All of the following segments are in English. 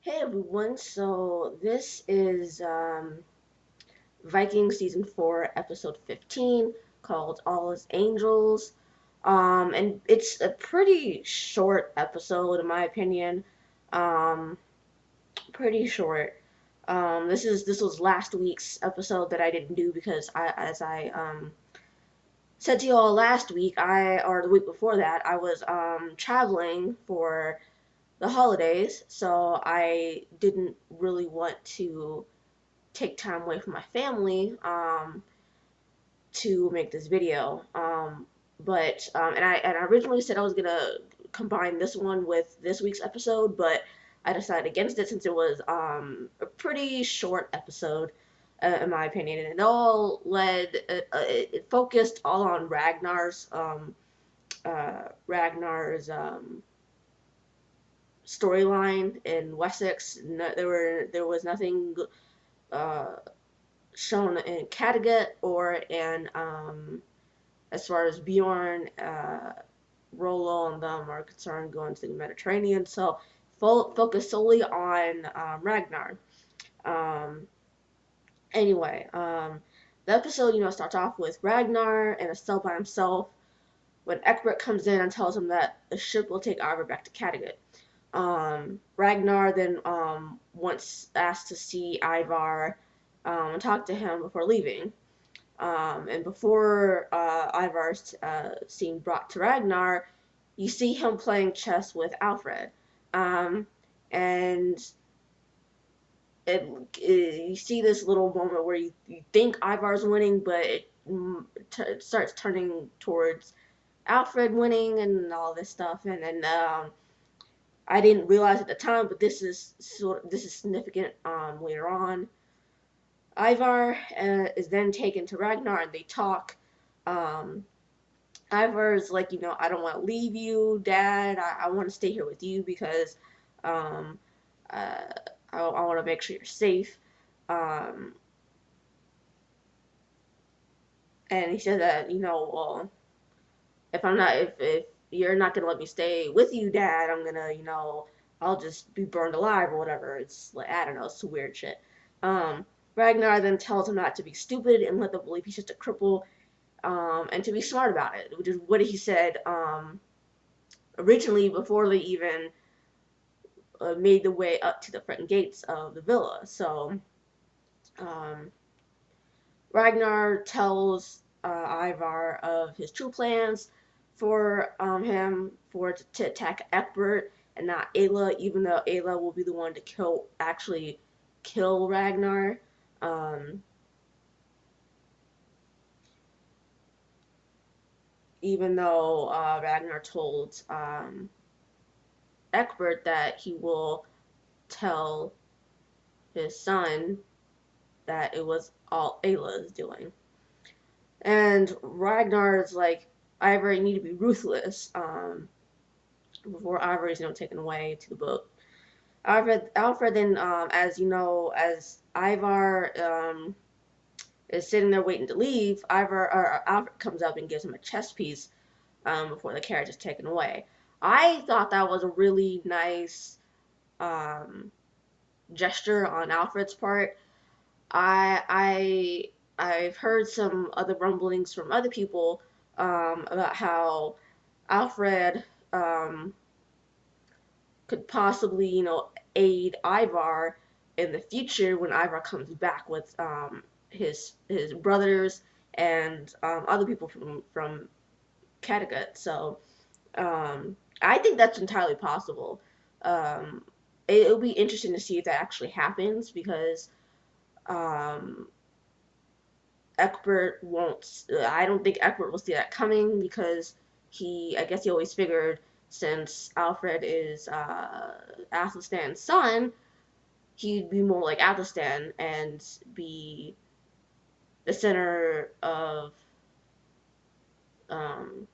Hey everyone, so this is Vikings Season 4, Episode 15, called All Is Angels. And it's a pretty short episode, in my opinion. Um, Pretty short. This was last week's episode that I didn't do because as I said to you all last week, or the week before that, I was traveling for the holidays, so I didn't really want to take time away from my family to make this video. And I originally said I was gonna combine this one with this week's episode, but I decided against it since it was a pretty short episode, in my opinion, and it focused all on Ragnar's storyline in Wessex. No, there was nothing uh, shown in Kattegat or in as far as Bjorn, Rollo, and them are concerned going to the Mediterranean. So focus solely on Ragnar. Um, anyway, the episode starts off with Ragnar in a cell by himself when Egbert comes in and tells him that the ship will take Ivar back to Kattegat. Ragnar then once asked to see Ivar and talk to him before leaving. And before Ivar's scene brought to Ragnar, you see him playing chess with Alfred. Um, and you see this little moment where you think Ivar's winning, but it starts turning towards Alfred winning and all this stuff. And then I didn't realize at the time, but this is significant later on. Ivar is then taken to Ragnar and they talk. Um, Ivar's like, I don't want to leave you, Dad. I want to stay here with you because um, uh, I want to make sure you're safe. Um, and he said that, well, if you're not gonna let me stay with you, Dad, I'm gonna, I'll just be burned alive or whatever. It's like I don't know, it's weird shit. Um, Ragnar then tells him not to be stupid and let them believe he's just a cripple, and to be smart about it, which is what he said originally before they even made the way up to the front gates of the villa. So um, Ragnar tells Ivar of his true plans for to attack Egbert and not Ayla, even though Ayla will be the one to actually kill Ragnar. Um, Even though Ragnar told Egbert that he will tell his son that it was all Ayla's doing. And Ragnar's like, Ivar, you need to be ruthless before Ivar is, taken away to the boat. Alfred then, as Ivar is sitting there waiting to leave, Alfred comes up and gives him a chess piece before the carriage is taken away. I thought that was a really nice um, gesture on Alfred's part. I I've heard some other rumblings from other people about how Alfred could possibly, aid Ivar in the future when Ivar comes back with his brothers and other people from Kattegat. So I think that's entirely possible. Um, it'll be interesting to see if that actually happens because um, Egbert won't. I don't think Egbert will see that coming because I guess he always figured since Alfred is Athelstan's son, he'd be more like Athelstan and be the center of um,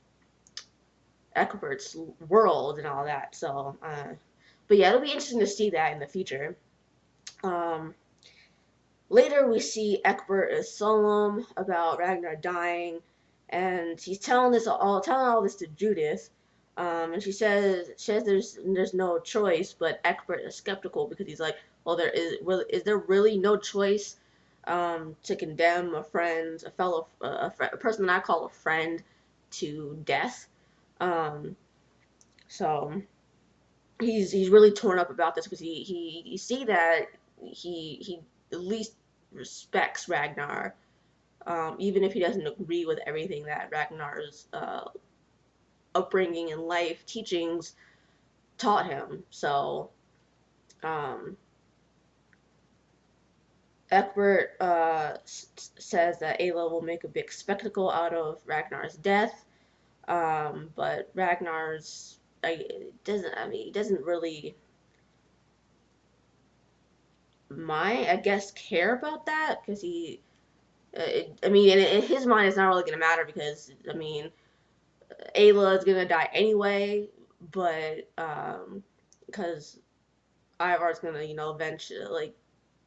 Egbert's world and all that. So, but yeah, it'll be interesting to see that in the future. Um, Later, we see Egbert is solemn about Ragnar dying, and he's telling all this to Judith. And she says there's no choice, but Egbert is skeptical because he's like, well, is there really no choice to condemn a friend, a person that I call a friend, to death? Um, so he's really torn up about this because he you see that he at least respects Ragnar, even if he doesn't agree with everything that Ragnar's upbringing and life teachings taught him. So um, Egbert says that Ayla will make a big spectacle out of Ragnar's death, but Ragnar's doesn't. I mean, he doesn't really mind, I guess, care about that because I mean, in his mind, it's not really gonna matter because I mean, Ayla is gonna die anyway, but because Ivar's gonna,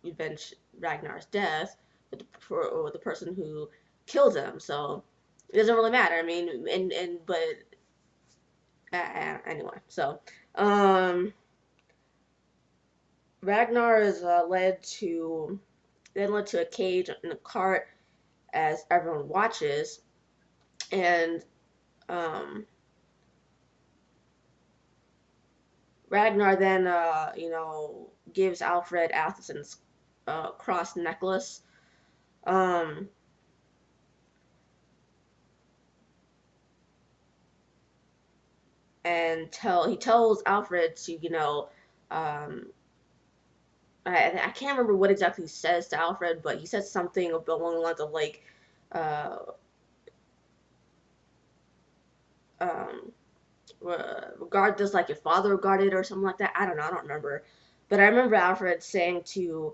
avenge Ragnar's death with the person who kills him. So it doesn't really matter. I mean, but anyway. So um, Ragnar is led to a cage in a cart as everyone watches, and um, Ragnar then gives Alfred Athelstan's cross necklace. Um, and he tells Alfred to, um, I can't remember what exactly he says to Alfred, but he says something along the lines of like, uh, um, regard this like your father regarded or something like that. I don't know, I don't remember, but I remember Alfred saying to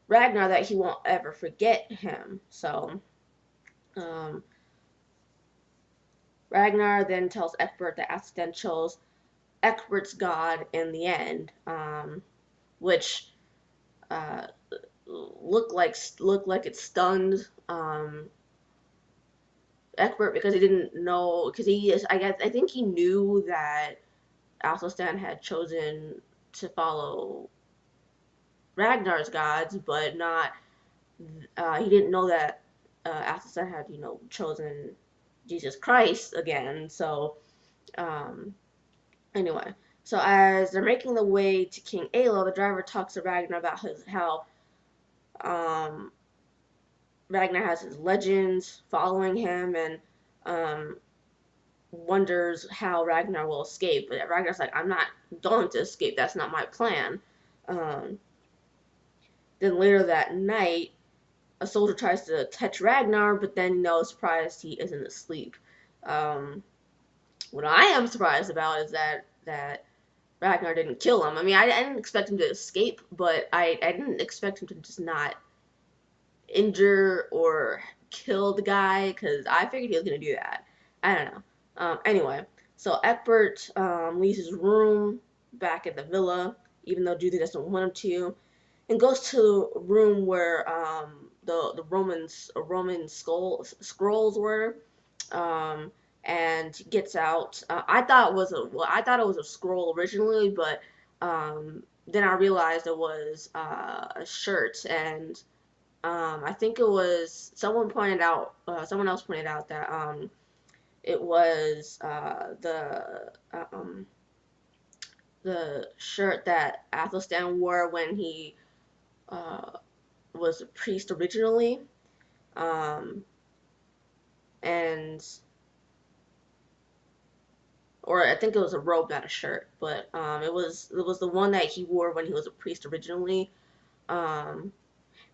Ragnar that he won't ever forget him. So um, Ragnar then tells Egbert that Aston chose Egbert's god in the end, which uh, looked like it stunned Egbert because he didn't know because I think he knew that Athelstan had chosen to follow Ragnar's gods, but not he didn't know that Athelstan had chosen Jesus Christ again. So um, anyway, so as they're making the way to King Alo, the driver talks to Ragnar about how um, Ragnar has his legends following him and um, wonders how Ragnar will escape. But Ragnar's like, I'm not going to escape. That's not my plan. Um, then later that night, a soldier tries to touch Ragnar, but then surprised he isn't asleep. Um, what I am surprised about is that Ragnar didn't kill him. I mean, I didn't expect him to escape, but I didn't expect him to just not injure or kill the guy because I figured he was gonna do that. I don't know. Anyway, so Egbert leaves his room back at the villa, even though Judy doesn't want him to, and goes to the room where the Roman scrolls were, um, and gets out. I thought it was a scroll originally, but then I realized it was a shirt and I think it was someone else pointed out that it was the shirt that Athelstan wore when he uh, was a priest originally, um, and or I think it was a robe, not a shirt, but it was the one that he wore when he was a priest originally. Um,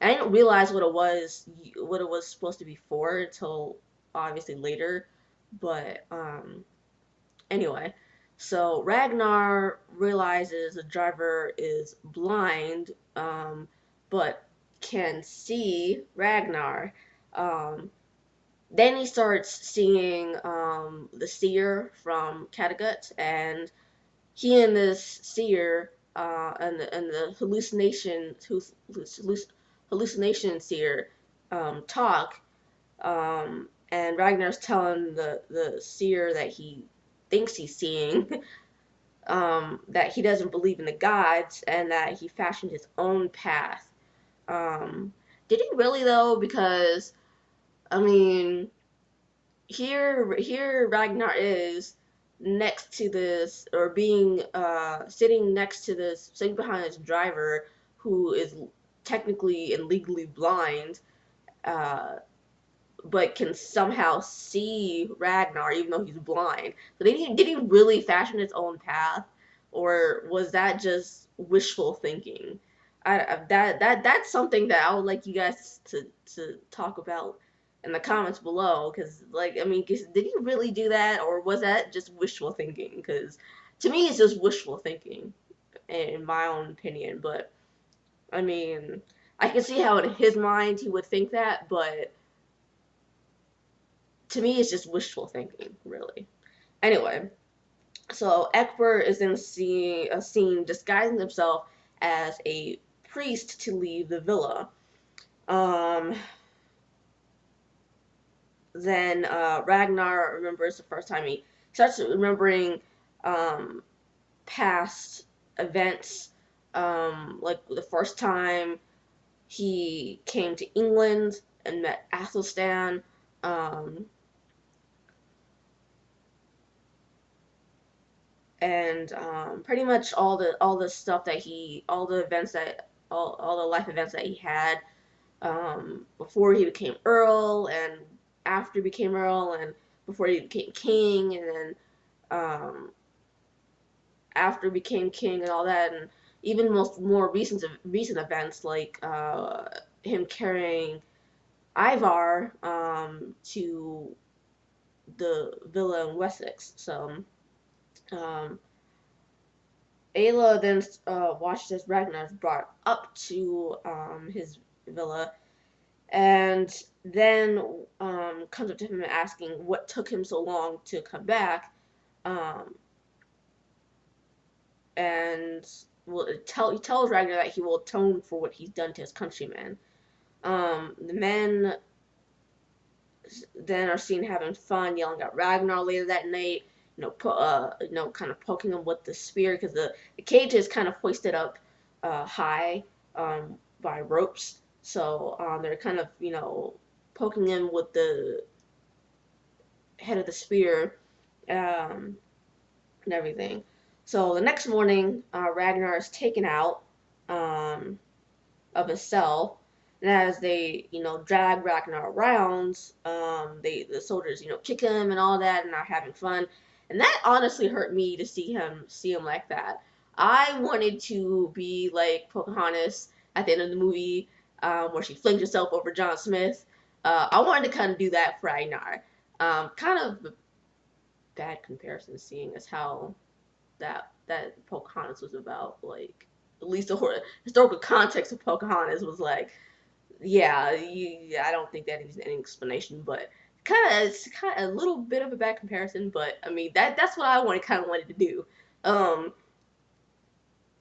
and I didn't realize what it was supposed to be for until obviously later, but anyway, so Ragnar realizes the driver is blind, but can see Ragnar. Um, then he starts seeing the seer from Kattegat, and he and this seer and the hallucination seer talk, and Ragnar's telling the seer that he thinks he's seeing, that he doesn't believe in the gods and that he fashioned his own path. Um, did he really though? Because I mean, here Ragnar is next to this, or being sitting next to this, sitting behind this driver who is technically and legally blind, uh, but can somehow see Ragnar even though he's blind. So did he really fashion his own path, or was that just wishful thinking? That's something that I would like you guys to talk about in the comments below. Because like I mean, did he really do that, or was that just wishful thinking? Because to me, it's just wishful thinking, in my own opinion. But I mean, I can see how in his mind he would think that, but to me, it's just wishful thinking, really. Anyway, so Egbert is then seen disguising himself as a priest to leave the villa. Um, then Ragnar remembers the first time he starts remembering um, past events, like the first time he came to England and met Athelstan. Um, and pretty much all the stuff that all the events that all the life events that he had before he became Earl, and after he became Earl, and before he became king, and then um, after he became king and all that, and even most more recent events like him carrying Ivar to the villa in Wessex. So um, Ayla then watched as Ragnar is brought up to his villa, and then comes up to him asking what took him so long to come back, um, and he tells Ragnar that he will atone for what he's done to his countrymen. The men then are seen having fun, yelling at Ragnar later that night. Kind of poking him with the spear because the cage is kind of hoisted up high by ropes. So they're kind of poking him with the head of the spear um, and everything. So the next morning, Ragnar is taken out um, of his cell. And as they, drag Ragnar around, the soldiers, kick him and all that, and are having fun. And that honestly hurt me to see him like that. I wanted to be like Pocahontas at the end of the movie, where she flings herself over John Smith. I wanted to kind of do that for Ragnar. Kind of a bad comparison, seeing as how that Pocahontas was about, like at least the historical context of Pocahontas was like, yeah, I don't think that needs any explanation, but it's kind of a little bit of a bad comparison, but I mean that's what I wanted to do. Um,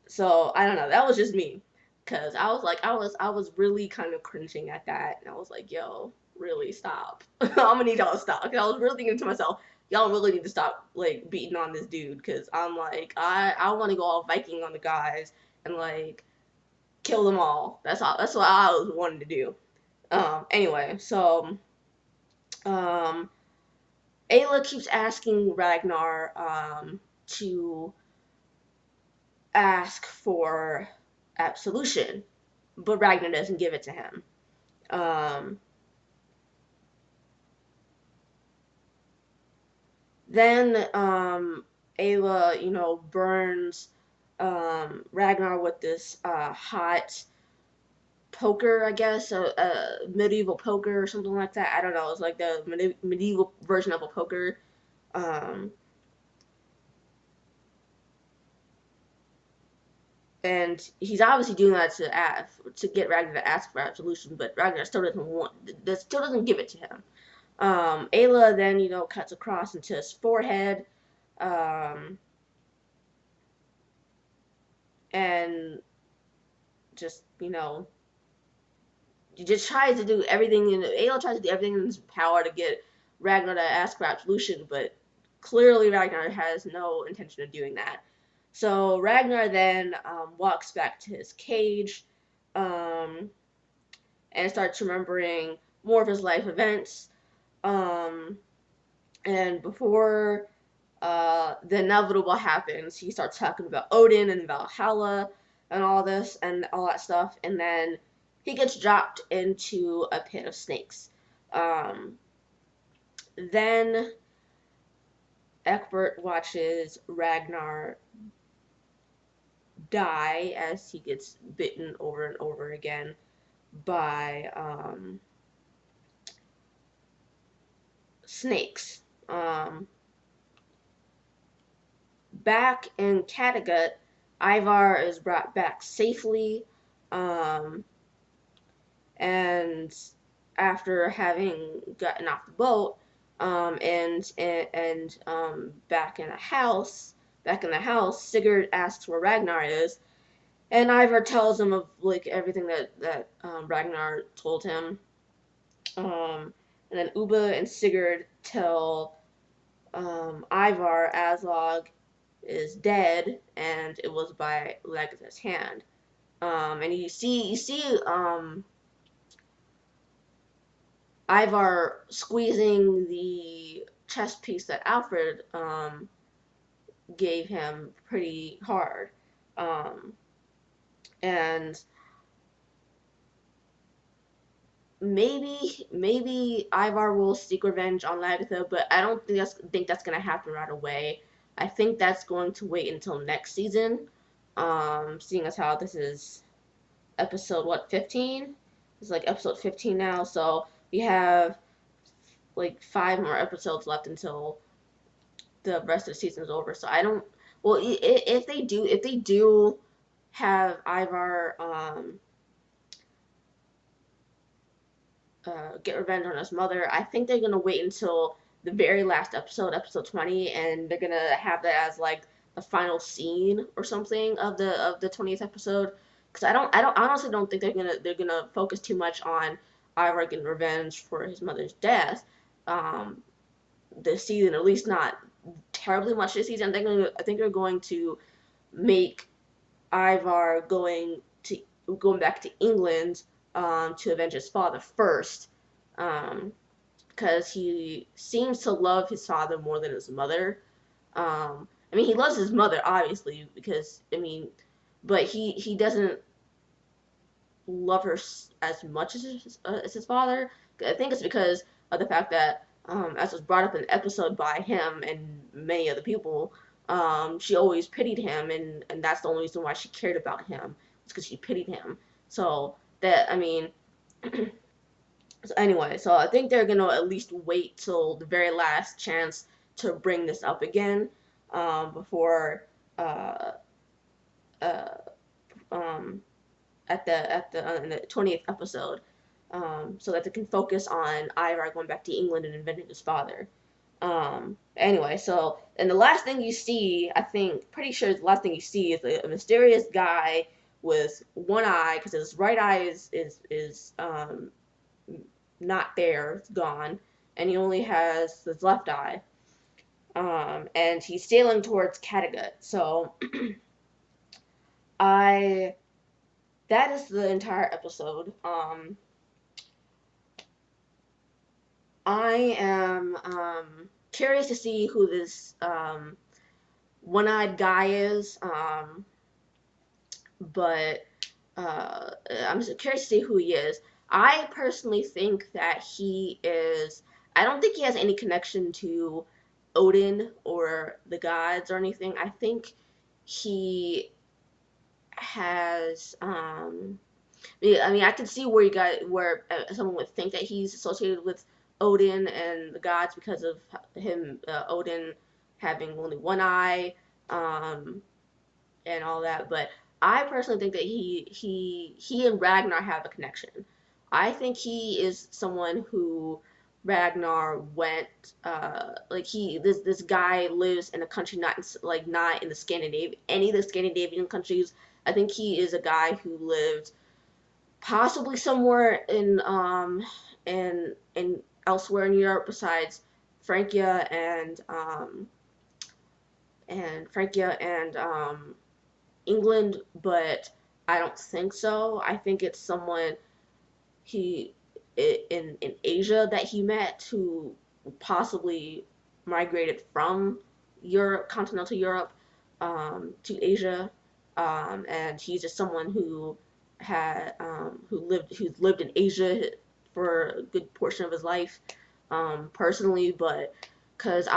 so I don't know, that was just me, cause I was like I was really kind of cringing at that, and I was like, yo, really stop. I'm gonna need y'all to stop. Cause I was really thinking to myself, y'all really need to stop like beating on this dude, cause I'm like I want to go all Viking on the guys and like kill them all. That's what I was wanting to do. Anyway, so um, Ayla keeps asking Ragnar to ask for absolution, but Ragnar doesn't give it to him. Um, then Ayla, burns Ragnar with this hot poker, I guess, a medieval poker or something like that. I don't know. It's like the medieval version of a poker. Um, and he's obviously doing that to get Ragnar to ask for absolution, but Ragnar still doesn't give it to him. Ayla then cuts across into his forehead, um, and just he just tries to do everything, and Ayla tries to do everything in his power to get Ragnar to ask for absolution, but clearly Ragnar has no intention of doing that. So Ragnar then walks back to his cage um, and starts remembering more of his life events. Um, and before the inevitable happens, he starts talking about Odin and Valhalla and all this and all that stuff. And then he gets dropped into a pit of snakes. Um, then Egbert watches Ragnar die as he gets bitten over and over again by snakes. Back in Kattegat, Ivar is brought back safely, um, and after having gotten off the boat, and back in the house, Sigurd asks where Ragnar is, and Ivar tells him of like everything that Ragnar told him. And then Ubba and Sigurd tell Ivar Aslog is dead, and it was by Lagertha's hand. And you see Ivar squeezing the chest piece that Alfred gave him pretty hard. Um, and maybe Ivar will seek revenge on Lagertha, but I don't think that's gonna happen right away. I think that's going to wait until next season. Seeing as how this is episode what 15? It's like episode 15 now, so we have like 5 more episodes left until the rest of the season is over. So I don't. Well, if they do have Ivar get revenge on his mother, I think they're gonna wait until the very last episode, episode 20, and they're gonna have that as like the final scene or something of the 20th episode. Because I honestly don't think they're gonna focus too much on Ivar getting revenge for his mother's death. Um, this season, at least not terribly much this season. I think they're going to make Ivar going back to England to avenge his father first, because he seems to love his father more than his mother. I mean, he loves his mother obviously because but he doesn't love her as much as his father. I think it's because of the fact that, as was brought up in the episode by him and many other people, she always pitied him, and that's the only reason why she cared about him. It's because she pitied him. So that so anyway, so I think they're gonna at least wait till the very last chance to bring this up again, before uh, uh, um, in the 20th episode, so that they can focus on Ivar going back to England and avenging his father. Anyway, so and the last thing you see, I think, pretty sure the last thing you see is a mysterious guy with one eye, because his right eye is not there, it's gone, and he only has his left eye. And he's sailing towards Kattegat. So I that is the entire episode. I am curious to see who this one-eyed guy is, but I'm curious to see who he is. I personally think that he is. I don't think he has any connection to Odin or the gods or anything. I think he has. I mean, I can see where someone would think that he's associated with Odin and the gods because of him, Odin having only one eye, and all that. But I personally think that he and Ragnar have a connection. I think he is someone who Ragnar went like this guy lives in a country not in the Scandinavian any of the Scandinavian countries. I think he is a guy who lived possibly somewhere in elsewhere in Europe besides Frankia and England, but I don't think so. I think it's someone he in Asia that he met who possibly migrated from Europe, continental Europe, to Asia, and he's just someone who's lived in Asia for a good portion of his life, personally, but. Cause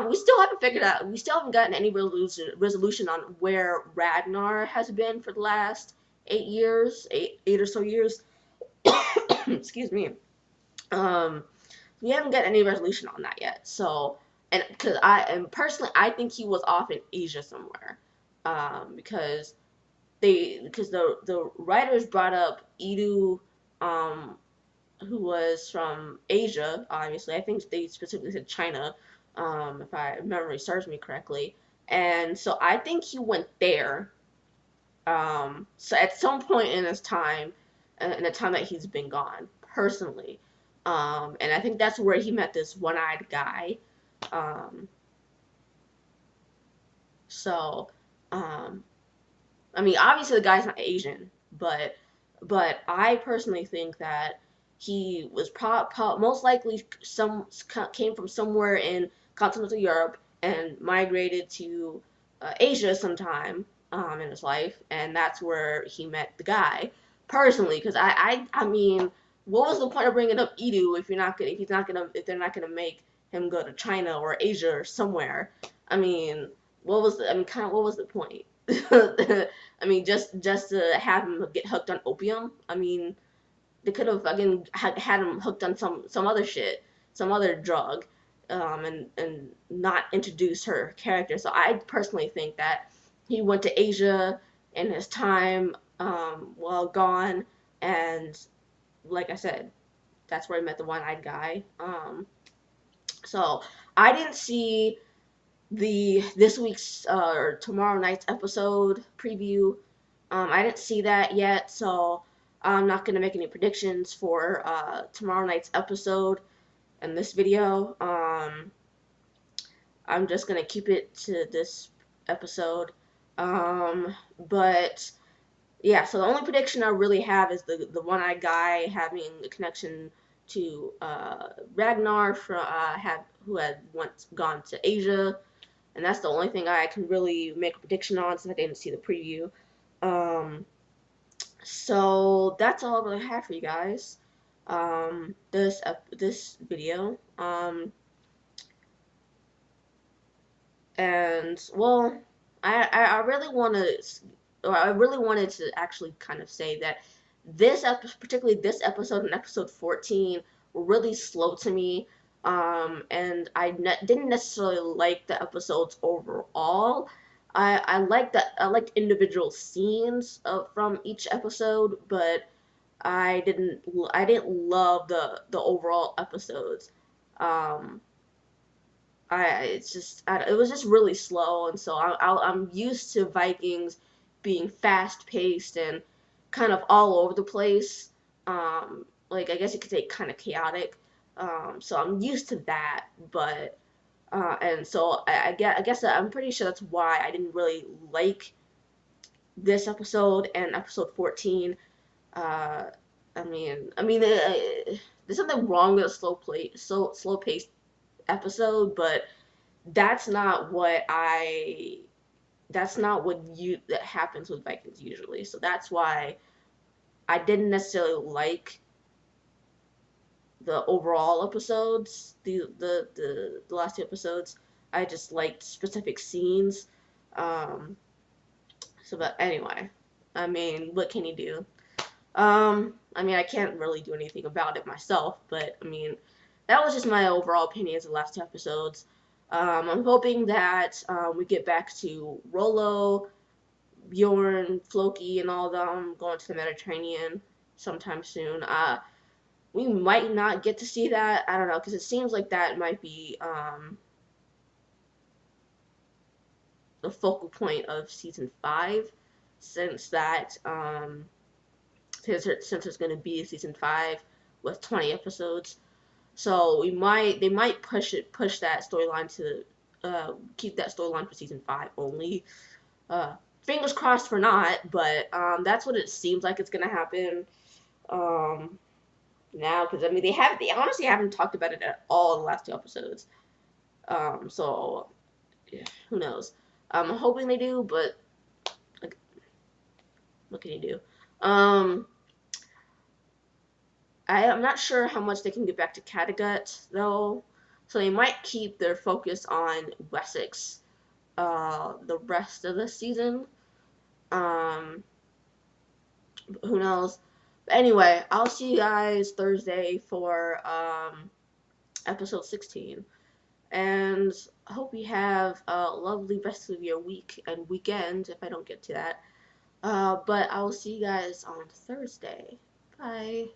we still haven't figured out, we still haven't gotten any resolution on where Ragnar has been for the last 8 years, eight or so years. Excuse me. Um, we haven't got any resolution on that yet. So, and personally, I think he was off in Asia somewhere, because the writers brought up Edu, um, who was from Asia. Obviously, I think they specifically said China, if my memory serves me correctly. And so I think he went there. So at some point in his time, in the time that he's been gone, personally, and I think that's where he met this one-eyed guy. Um, so, um, I mean, obviously the guy's not Asian, but I personally think that he was most likely came from somewhere in continental Europe and migrated to Asia sometime, in his life, and that's where he met the guy personally. Because I mean, what was the point of bringing up Edu if they're not gonna make him go to China or Asia or somewhere? I mean, kind of what was the point? I mean, just to have him get hooked on opium. I mean, they could have fucking had him hooked on some other shit, some other drug, and not introduce her character. So I personally think that he went to Asia in his time, while gone, and like I said, that's where he met the one-eyed guy. So I didn't see the this week's or tomorrow night's episode preview. I didn't see that yet, so I'm not gonna make any predictions for tomorrow night's episode in this video. I'm just gonna keep it to this episode. But yeah, so the only prediction I really have is the one-eyed guy having a connection to Ragnar who had once gone to Asia, and that's the only thing I can really make a prediction on since I didn't see the preview. So that's all I really have for you guys. This video. And well, I really I really wanted to actually kind of say that particularly this episode and episode 14, were really slow to me. And didn't necessarily like the episodes overall. I liked individual scenes from each episode, but I didn't love the overall episodes. Um, it was just really slow, and so I'm used to Vikings being fast paced and kind of all over the place. Like I guess you could say kind of chaotic. So I'm used to that, but and so I guess I'm pretty sure that's why I didn't really like this episode and episode 14. Uh, there's something wrong with a slow paced episode, but that's not what I that's not what you that happens with Vikings usually. So that's why I didn't necessarily like the overall episodes, the last two episodes. I just liked specific scenes. Um, but anyway, I mean, what can you do? I mean, I can't really do anything about it myself, but I mean, that was just my overall opinions of the last two episodes. I'm hoping that we get back to Rollo, Bjorn, Floki, and all of them going to the Mediterranean sometime soon. We might not get to see that. I don't know, because it seems like that might be the focal point of season 5, since that since there's going to be a season 5 with 20 episodes. So they might push that storyline to keep that storyline for season 5 only. Uh, Fingers crossed for not, but that's what it seems like it's gonna happen now. Because I mean, they honestly haven't talked about it at all in the last 2 episodes. So yeah, who knows? I'm hoping they do, but like, what can you do? Um, I'm not sure how much they can get back to Kattegat though, so they might keep their focus on Wessex the rest of the season. Um, who knows? But anyway, I'll see you guys Thursday for episode 16, and I hope you have a lovely rest of your week and weekend. If I don't get to that, but I will see you guys on Thursday. Bye.